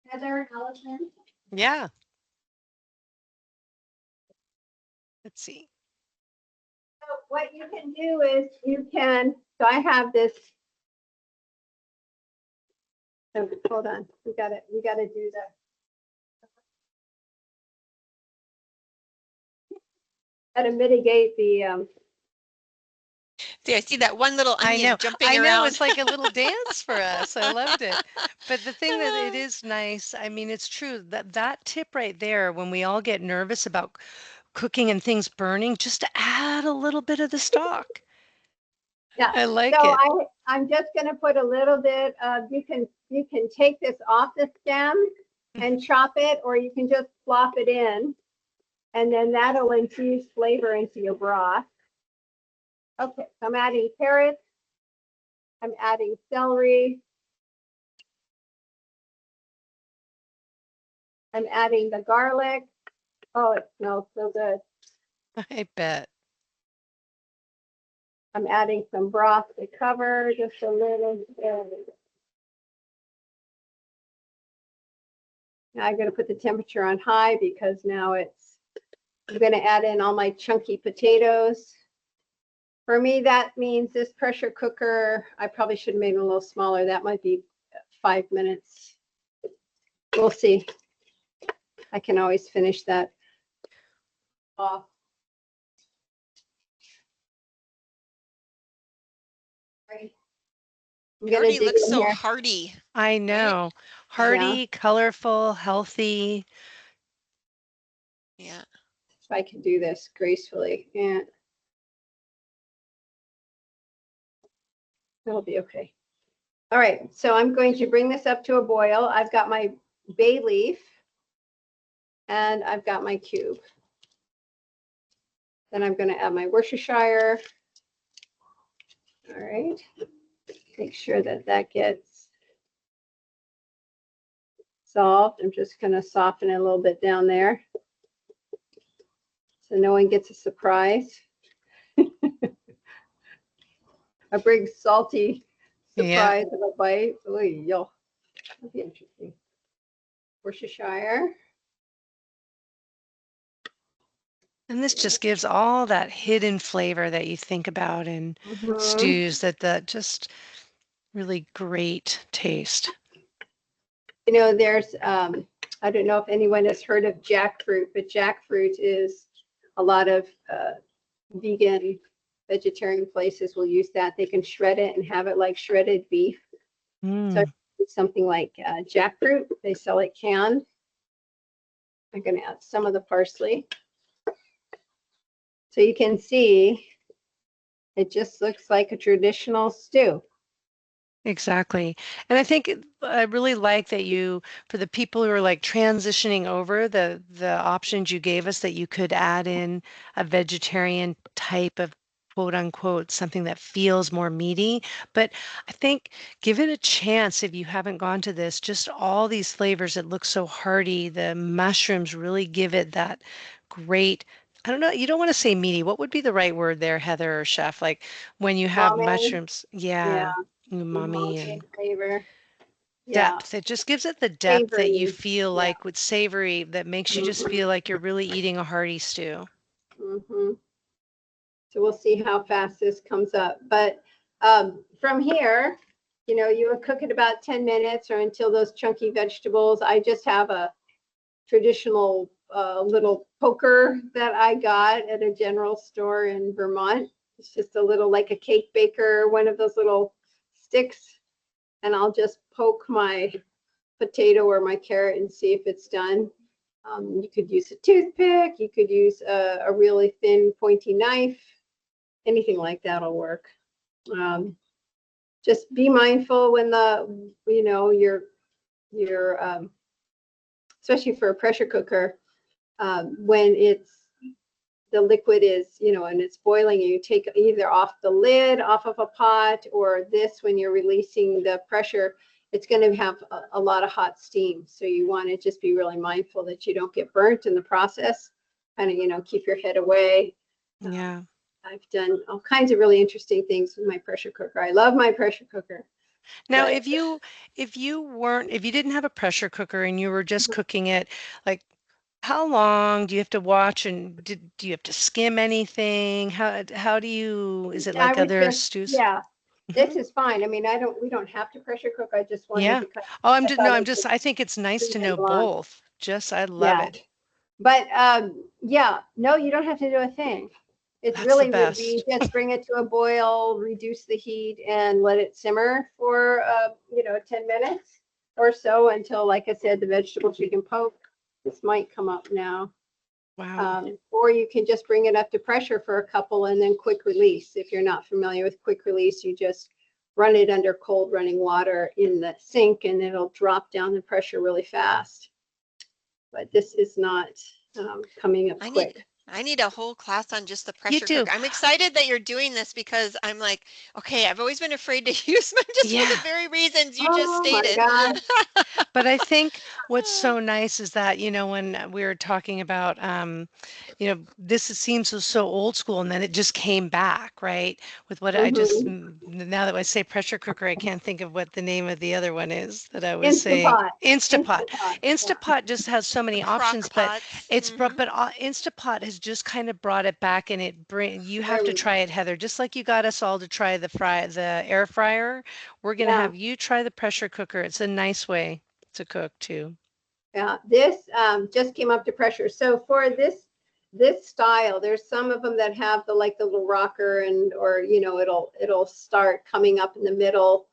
Heather, Allison. Yeah. Let's see. So what you can do is so I have this. Oh, hold on, we gotta do that. Gotta mitigate the. See, I see that one little I onion know. jumping I know. around. It's like a little dance for us. I loved it. But the thing that it is nice, I mean, it's true that that tip right there, when we all get nervous about cooking and things burning, just to add a little bit of the stock. Yeah. I like So it. I'm just gonna put a little bit of, you can take this off the stem and chop it, or you can just flop it in, and then that'll infuse flavor into your broth. Okay, so I'm adding carrots. I'm adding celery. I'm adding the garlic. Oh, it smells so good. I bet. I'm adding some broth to cover just a little bit. Now I'm going to put the temperature on high because now I'm going to add in all my chunky potatoes. For me, that means this pressure cooker, I probably should have made it a little smaller. That might be 5 minutes. We'll see. I can always finish that off. I'm It gonna already dig looks in so here. hearty, I right? know. Yeah. Hearty, colorful, healthy. Yeah. If I can do this gracefully, yeah, that'll be okay. All right, so I'm going to bring this up to a boil. I've got my bay leaf and I've got my cube. Then I'm going to add my Worcestershire. All right, make sure that that gets soft. I'm just going to soften it a little bit down there so no one gets a surprise. A big salty Yeah. surprise of a bite. Oh, yo, that'll be interesting. Worcestershire. And this just gives all that hidden flavor that you think about in stews, that just really great taste. There's, I don't know if anyone has heard of jackfruit, but jackfruit is a lot of vegan, vegetarian places will use that. They can shred it and have it like shredded beef. So it's something like jackfruit. They sell it canned. I'm going to add some of the parsley. So you can see it just looks like a traditional stew. Exactly. And I think I really like that you, for the people who are like transitioning over, the options you gave us that you could add in a vegetarian type of quote unquote something that feels more meaty. But I think give it a chance if you haven't gone to this. Just all these flavors that look so hearty. The mushrooms really give it that great. I don't know. You don't want to say meaty. What would be the right word there, Heather or Chef? Like when you have Umami, mushrooms, yeah, yeah, umami umami and flavor, yeah, depth. It just gives it the depth that you savory, feel yeah. like with savory that makes you just Mm-hmm. feel like you're really eating a hearty stew. Mm-hmm. So we'll see how fast this comes up. But from here, you would cook it about 10 minutes or until those chunky vegetables. I just have a traditional little poker that I got at a general store in Vermont. It's just a little like a cake baker, one of those little sticks. And I'll just poke my potato or my carrot and see if it's done. You could use a toothpick. You could use a really thin pointy knife. Anything like that'll work. Just be mindful when your especially for a pressure cooker, when the liquid is, and it's boiling, you take either off the lid off of a pot, or this, when you're releasing the pressure, it's going to have a lot of hot steam. So you want to just be really mindful that you don't get burnt in the process. Kind of, keep your head away. Yeah. I've done all kinds of really interesting things with my pressure cooker. I love my pressure cooker. Now, But if you didn't have a pressure cooker and you were just cooking it, like how long do you have to watch and do you have to skim anything? How do you, is it I like would other just, stews? yeah, Hmm. this is fine. I mean, we don't have to pressure cook. I just wanted Yeah. to kind Oh, I thought I'm I'd just, just I think it's nice to know streamline along. both. Just, I love Yeah. it. But yeah, no, you don't have to do a thing. It That's the really would be best. just bring it to a boil, reduce the heat, and let it simmer for 10 minutes or so until, like I said, the vegetables you can poke. This might come up now. Wow. Or you can just bring it up to pressure for a couple and then quick release. If you're not familiar with quick release, you just run it under cold running water in the sink and it'll drop down the pressure really fast. But this is not coming up I need quick. I need a whole class on just the You pressure do. cooker. I'm excited that you're doing this because I'm like, okay, I've always been afraid to use mine just for the Yeah. very reasons you just Oh my stated. God. But I think what's so nice is that, when we were talking about, seems so old school, and then it just came back, right? With what Mm-hmm. now that I say pressure cooker, I can't think of what the name of the other one is that I was saying. Instapot. Instapot. Instapot. Yeah. Instapot just has so The many crock options, but pots. it's brought, but Instapot has just kind of brought it back, and you have There to we go. try it, Heather, just like you got us all to try the air fryer. We're going to Yeah. have you try the pressure cooker. It's a nice way to cook too. Yeah. This just came up to pressure. So for this style, there's some of them that have the little rocker, or it'll start coming up in the middle,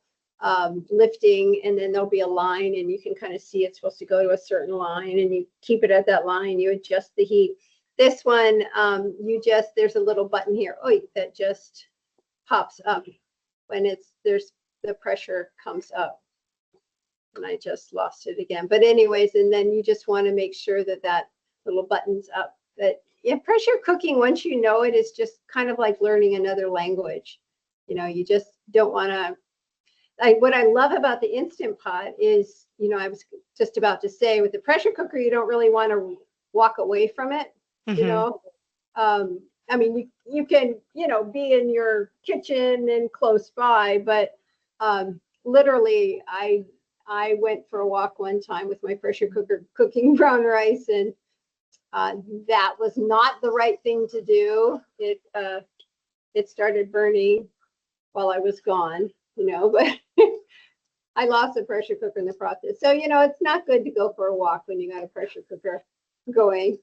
lifting, and then there'll be a line, and you can kind of see it's supposed to go to a certain line, and you keep it at that line. You adjust the heat. This one, there's a little button here, that just pops up when the pressure comes up. And I just lost it again. But anyways, and then you just want to make sure that little button's up. But yeah, pressure cooking, once you know it, is just kind of like learning another language. You just don't want to. What I love about the Instant Pot is, I was just about to say, with the pressure cooker, you don't really want to walk away from it. You Hmm. know, I mean, you can, be in your kitchen and close by, but literally, I went for a walk one time with my pressure cooker cooking brown rice, and that was not the right thing to do. It started burning while I was gone, but I lost a pressure cooker in the process. So, it's not good to go for a walk when you got a pressure cooker going.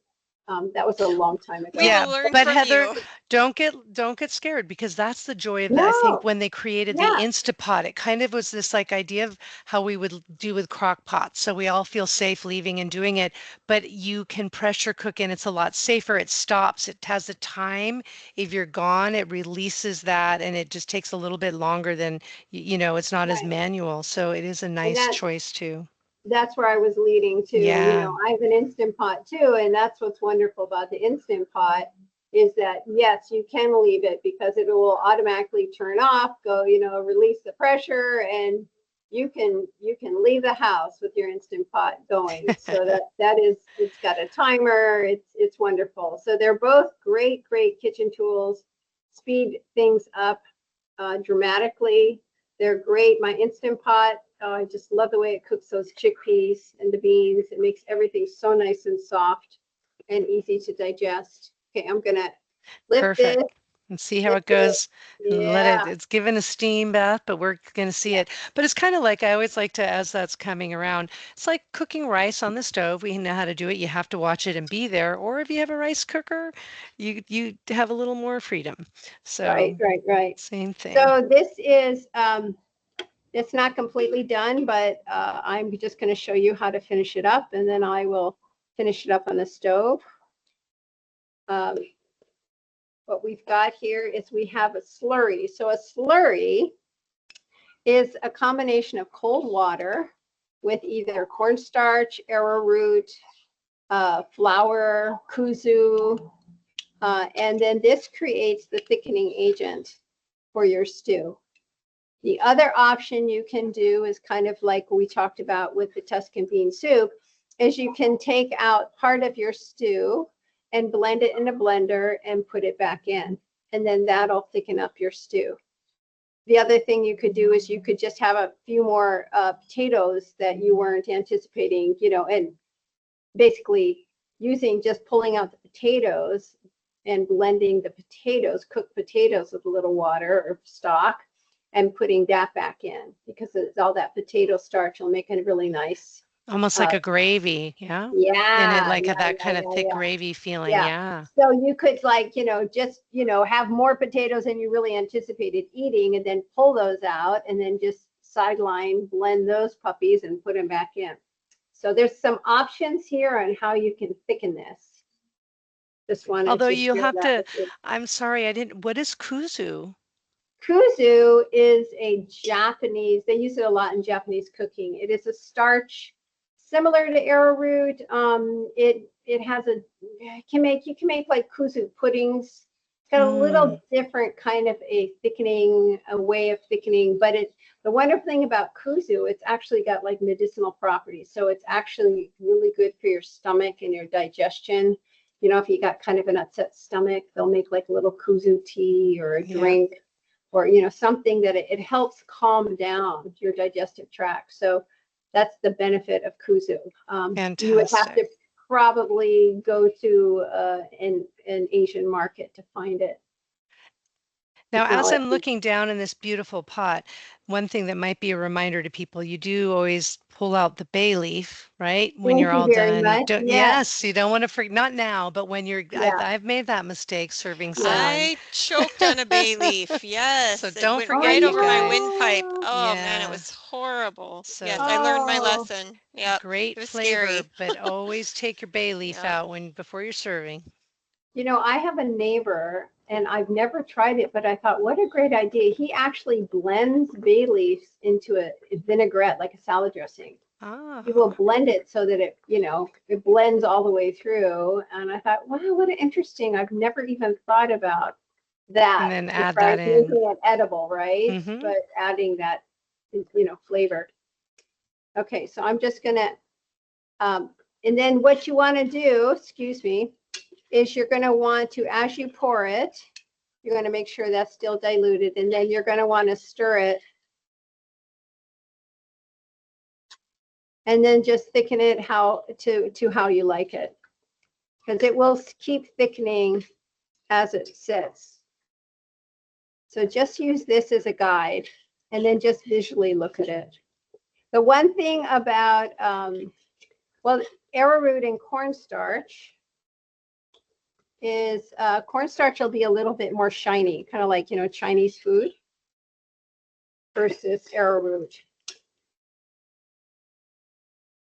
That was a long time We ago. Yeah, will learn but from Heather, you. don't get scared, because that's the joy of that. I think No, when they created the yeah, Instapot, it kind of was this like idea of how we would do with crock pots. So we all feel safe leaving and doing it, but you can pressure cook and it's a lot safer. It stops, it has a time. If you're gone, it releases that and it just takes a little bit longer than, it's not as right. manual. So it is a And nice choice too. that's where I was leading to. Yeah. I have an Instant Pot too, and that's what's wonderful about the Instant Pot. is that, yes, you can leave it because it will automatically turn off, go, release the pressure, and you can leave the house with your Instant Pot going. So it's got a timer. It's wonderful. So they're both great kitchen tools. Speed things up dramatically. They're great. My Instant Pot, I just love the way it cooks those chickpeas and the beans. It makes everything so nice and soft and easy to digest. Okay, I'm gonna lift this. Perfect. And see how it goes and let Yeah, it's given a steam bath, but we're going to see it. But it's kind of like, I always like to, as that's coming around, it's like cooking rice on the stove. We know how to do it. You have to watch it and be there. Or if you have a rice cooker, you have a little more freedom. So right. same thing. So this is, it's not completely done, but I'm just gonna show you how to finish it up, and then I will finish it up on the stove. What we've got here is we have a slurry. So a slurry is a combination of cold water with either cornstarch, arrowroot, flour, kuzu, and then this creates the thickening agent for your stew. The other option you can do is kind of like we talked about with the Tuscan bean soup, is you can take out part of your stew and blend it in a blender and put it back in. And then that'll thicken up your stew. The other thing you could do is you could just have a few more potatoes that you weren't anticipating, and basically just pulling out the potatoes and blending the potatoes, cooked potatoes with a little water or stock, and putting that back in, because it's all that potato starch will make it really nice. Almost like a gravy, yeah? Yeah. And it like that kind of thick yeah. gravy feeling, Yeah. yeah. So you could just, have more potatoes than you really anticipated eating, and then pull those out and then just sideline blend those puppies and put them back in. So there's some options here on how you can thicken this. Just wanted Although to you'll share have that to, with you. I'm sorry, what is kuzu? Kuzu is a Japanese, they use it a lot in Japanese cooking. It is a starch similar to arrowroot. It has you can make like kuzu puddings. It's got a little different kind of a way of thickening, but the wonderful thing about kuzu, it's actually got like medicinal properties. So it's actually really good for your stomach and your digestion. If you got kind of an upset stomach, they'll make like a little kuzu tea or a drink. Or something that it helps calm down your digestive tract. So that's the benefit of kuzu. Fantastic. You would have to probably go to an Asian market to find it. Now, as I'm looking down in this beautiful pot, one thing that might be a reminder to people, you do always pull out the bay leaf, right? When Thank you're you all very done. much. Yes, you don't want to forget, not now, but when you're, Yeah. I've made that mistake serving someone. I choked on a bay leaf. Yes, So it don't went forget, right you over my guys. windpipe. Oh man, it Yeah. was horrible. Yes, So I learned my Oh, lesson. Yep, it great was flavor, scary. but always take your bay leaf Yep. out before you're serving. I have a neighbor, and I've never tried it, but I thought, what a great idea. He actually blends bay leaves into a vinaigrette, like a salad dressing. He will Ah, blend it so that it blends all the way through. And I thought, wow, what interesting. I've never even thought about that and then as add far that as in. making it edible, right? Mm-hmm. But adding that, flavor. Okay, so I'm just gonna, and then what you want to do, excuse me, is you're going to want to, as you pour it, you're going to make sure that's still diluted, and then you're going to want to stir it, and then just thicken it to how you like it, because it will keep thickening as it sits. So just use this as a guide, and then just visually look at it. The one thing about arrowroot and cornstarch is cornstarch will be a little bit more shiny, kind of like Chinese food, versus arrowroot.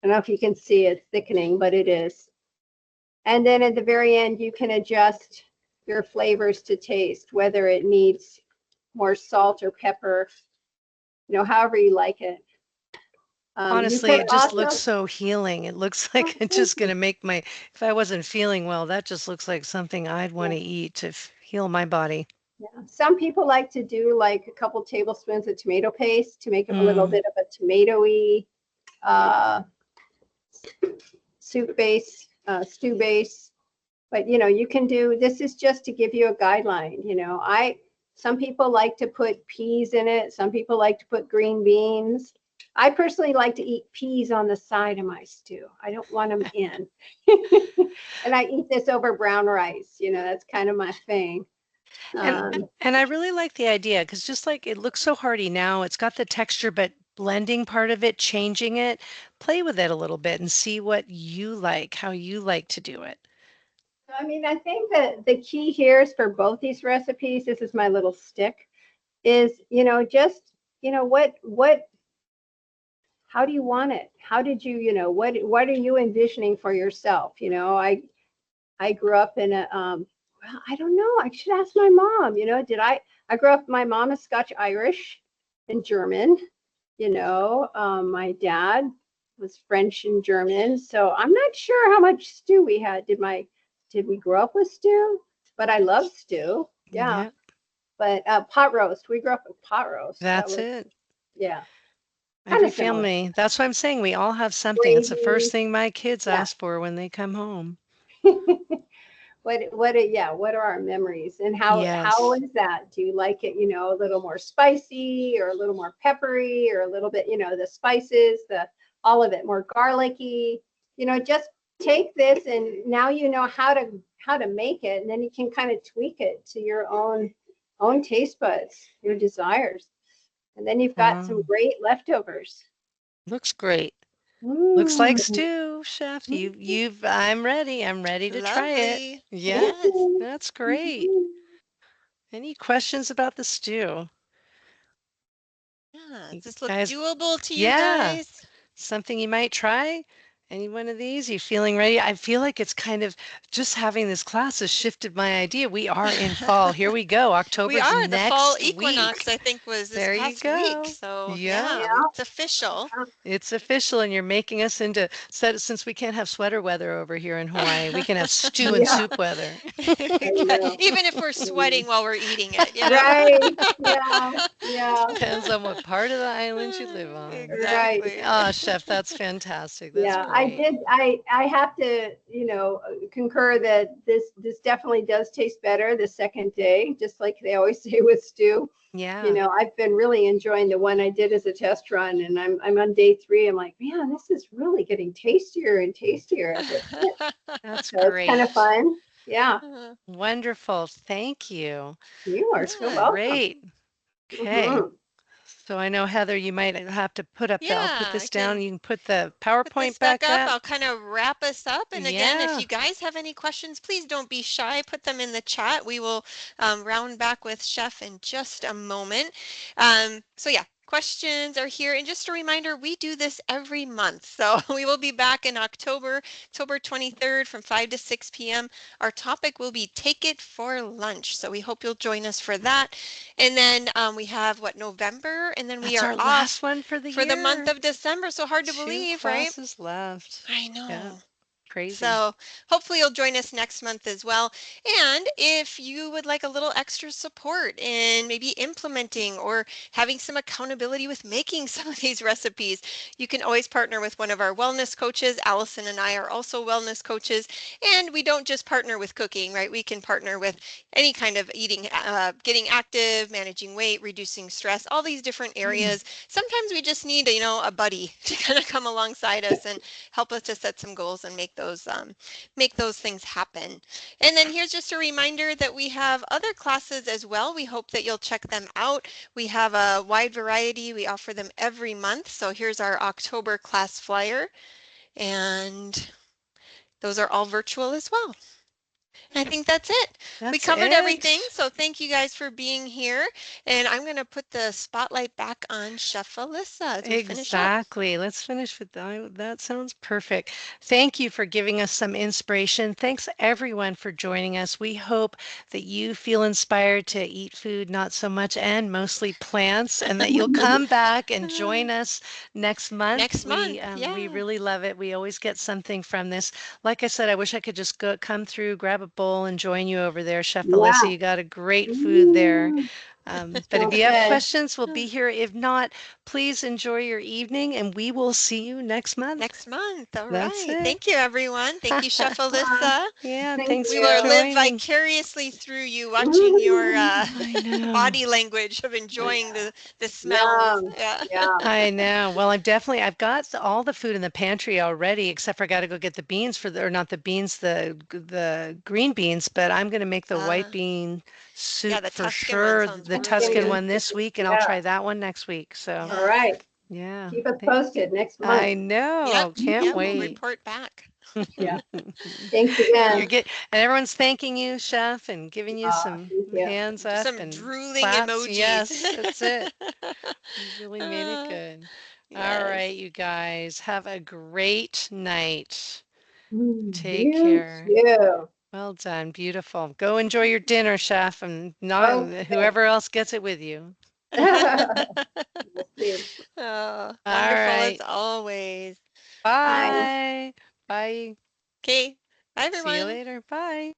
I don't know if you can see it's thickening, but it is. And then at the very end, you can adjust your flavors to taste, whether it needs more salt or pepper, however you like it. You Honestly, could it just looks also, so healing. It looks oh, like it's thank just going you. to make my, if I wasn't feeling well, that just looks like something I'd want Yeah, to eat to heal my body. yeah. Some people like to do like a couple tablespoons of tomato paste to make it a little Mm, bit of a tomatoey uh, soup base, stew base. But you can do, this is just to give you a guideline. Some people like to put peas in it. Some people like to put green beans. I personally like to eat peas on the side of my stew. I don't want them in. And I eat this over brown rice. That's kind of my thing. And Um, and I really like the idea because just like it looks so hearty now, it's got the texture, but blending part of it, changing it, play with it a little bit and see what you like, how you like to do it. I mean, I think that the key here is for both these recipes, this is my little stick, is, just, what how do you want it? How did you, what are you envisioning for yourself? I grew up in a well, I don't know. I should ask my mom, did I grew up, my mom is Scotch Irish and German, my dad was French and German. So I'm not sure how much stew we had. Did we grow up with stew? But I love stew. Yeah. Yeah, But pot roast. We grew up with pot roast. That that's was, it. yeah, kind Every of similar. family. That's what I'm saying. We all have something. It's the first Gravy. thing my kids Yeah. ask for when they come home. What are our memories, and how Yes. is that? Do you like it, a little more spicy or a little more peppery or a little bit, the spices, the all of it more garlicky? Just take this, and now you know how to make it, and then you can kind of tweak it to your own taste buds, your desires, and then you've got some Oh, great leftovers. looks great. Looks like Mm. stew, chef. I'm ready. I'm ready to try it. Lovely. Yes, Yes. that's great. Any questions about the stew? Yeah. You Does this look guys, doable to you yeah. guys? Something you might try? Any one of these? You feeling ready? I feel like it's kind of just having this class has shifted my idea. We are in fall. Here we go. We October's are. The fall next equinox, week. I think, was this There you past week. go. So, Yep. yeah, Yeah. it's official. It's official, and you're making us into since we can't have sweater weather over here in Hawaii, we can have stew and Yeah, soup weather. I know. Even if we're sweating while we're eating it, you know? Right. Yeah. Yeah. Depends on what part of the island you live on. Right. Exactly. Oh, chef, that's fantastic. That's Yeah. I great. did. I have to, concur that this definitely does taste better the second day, just like they always say with stew. Yeah, I've been really enjoying the one I did as a test run, and I'm on day 3. I'm like, man, this is really getting tastier and tastier as it hits. that's So it's kind of great. fun. Yeah. Wonderful. Thank you. You are That's so Yeah. welcome. great. Okay. Hmm. So I know, Heather, you might have to put up I'll put Yeah, I this down. can You can put the put this PowerPoint back back up. up. I'll kind of wrap us up. And again, if Yeah. you guys have any questions, please don't be shy. Put them in the chat. We will round back with Chef in just a moment. So yeah, questions are here. And just a reminder, we do this every month. So we will be back in October 23rd from 5 to 6 p.m. Our topic will be Take It for Lunch. So we hope you'll join us for that. And then we have November, and then we That's are our off last one for the for the month year. of December. So hard to 2 believe, right? classes left. I Yeah, know. crazy. So hopefully you'll join us next month as well. And if you would like a little extra support in maybe implementing or having some accountability with making some of these recipes, you can always partner with one of our wellness coaches. Allison and I are also wellness coaches, and we don't just partner with cooking, right? We can partner with any kind of eating, getting active, managing weight, reducing stress, all these different areas. Sometimes we just need, a buddy to kind of come alongside us and help us to set some goals and make those things happen. And then here's just a reminder that we have other classes as well. We hope that you'll check them out. We have a wide variety. We offer them every month. So here's our October class flyer, and those are all virtual as well. I think that's it. We That's covered everything, it. so thank you guys for being here. And I'm going to put the spotlight back on Chef Alyssa as we finish up. Exactly. Let's finish with that. That sounds perfect. Thank you for giving us some inspiration. Thanks everyone for joining us. We hope that you feel inspired to eat food, not so much and mostly plants, and that you'll come back and join us next month. Next month, We yeah. really love it. We always get something from this. Like I said, I wish I could just come through, grab a bowl, and join you over there, Chef Alyssa. Yeah. You got a great food there. Mm, But if sounds you have good. questions, we'll be here. If not, please enjoy your evening and we will see you next month. Next month. All That's right. it. Thank you, everyone. Thank you, Chef Uh, Alyssa. Yeah, thank thanks We for will you. live joining. vicariously through you, watching your I know. body language of enjoying the smells. Yum. Yeah. Yeah. I know. Well, I've got all the food in the pantry already, except for I got to go get the beans for the, or not the beans, the green beans, but I'm going to make the white Uh, bean yeah, soup the for Tuscan one sure, sounds the Pumpkin really Tuscan good. bean one soup. this week, and I'll Yeah. try that one next week. So, All Yes. right. yeah. Keep us posted next month. I Yep. know. Can't Yep. We'll wait. report back. Yeah. Thanks again. And everyone's thanking you, chef, and giving you some Thank you. hands Just up some and drooling claps. emojis. Yes, that's it. You really made it Uh, good. All yes. right, you guys, have a great night. Take You care. too. Well done. Beautiful. Go enjoy your dinner, chef, and not Okay. whoever else gets it with you. We'll see. Oh, All wonderful as right. always. Bye. Bye. Bye. Okay. Bye, See you everyone. later. Bye.